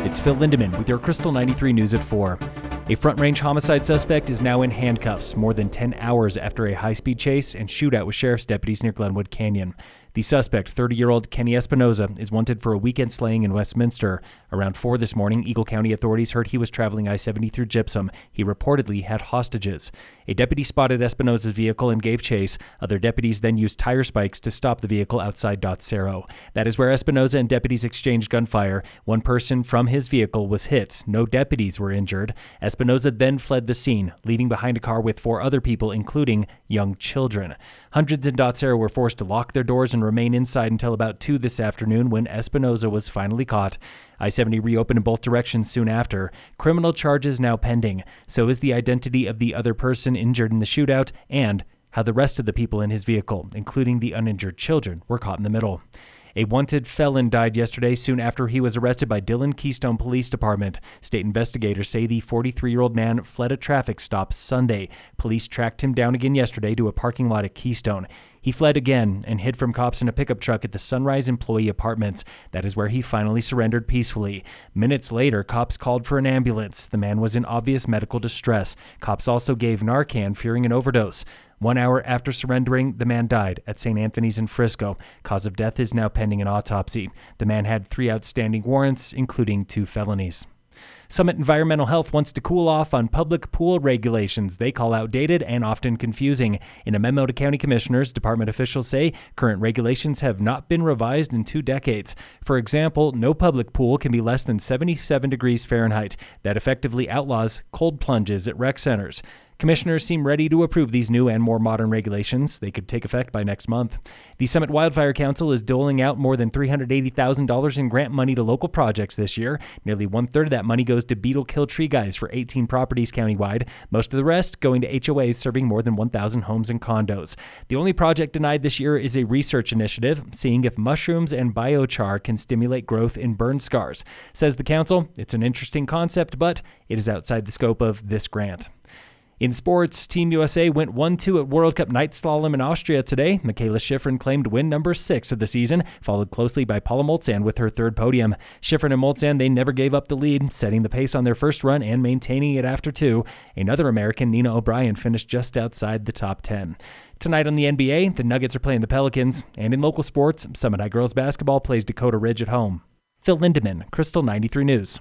It's Phil Lindemann with your Krystal 93 News at 4. A Front Range homicide suspect is now in handcuffs more than 10 hours after a high-speed chase and shootout with sheriff's deputies near Glenwood Canyon. The suspect, 30-year-old Kenny Espinoza, is wanted for a weekend slaying in Westminster. Around 4 this morning, Eagle County authorities heard he was traveling I-70 through Gypsum. He reportedly had hostages. A deputy spotted Espinoza's vehicle and gave chase. Other deputies then used tire spikes to stop the vehicle outside Dotsero. That is where Espinoza and deputies exchanged gunfire. One person from his vehicle was hit. No deputies were injured. Espinoza then fled the scene, leaving behind a car with 4 other people, including young children. Hundreds in Dotsero were forced to lock their doors and remain inside until about 2 this afternoon when Espinoza was finally caught. I-70 reopened in both directions soon after. Criminal charges now pending. So is the identity of the other person injured in the shootout and how the rest of the people in his vehicle, including the uninjured children, were caught in the middle. A wanted felon died yesterday soon after he was arrested by Dillon Keystone Police Department. State investigators say the 43-year-old man fled a traffic stop Sunday. Police tracked him down again yesterday to a parking lot at Keystone. He fled again and hid from cops in a pickup truck at the Sunrise Employee Apartments. That is where he finally surrendered peacefully. Minutes later, cops called for an ambulance. The man was in obvious medical distress. Cops also gave Narcan, fearing an overdose. 1 hour after surrendering, the man died at St. Anthony's in Frisco. Cause of death is now pending an autopsy. The man had 3 outstanding warrants, including 2 felonies. Summit Environmental Health wants to cool off on public pool regulations they call outdated and often confusing. In a memo to county commissioners, department officials say current regulations have not been revised in 2 decades. For example, no public pool can be less than 77 degrees Fahrenheit. That effectively outlaws cold plunges at rec centers. Commissioners seem ready to approve these new and more modern regulations. They could take effect by next month. The Summit Wildfire Council is doling out more than $380,000 in grant money to local projects this year. Nearly 1/3 of that money goes to Beetle Kill Tree Guys for 18 properties countywide. Most of the rest going to HOAs serving more than 1,000 homes and condos. The only project denied this year is a research initiative, seeing if mushrooms and biochar can stimulate growth in burn scars. Says the council, it's an interesting concept, but it is outside the scope of this grant. In sports, Team USA went 1-2 at World Cup night slalom in Austria today. Michaela Shiffrin claimed win number 6 of the season, followed closely by Paula Moltzan with her 3rd podium. Shiffrin and Moltzan, they never gave up the lead, setting the pace on their first run and maintaining it after 2. Another American, Nina O'Brien, finished just outside the top 10. Tonight on the NBA, the Nuggets are playing the Pelicans. And in local sports, Summit High girls basketball plays Dakota Ridge at home. Phil Lindemann, Krystal 93 News.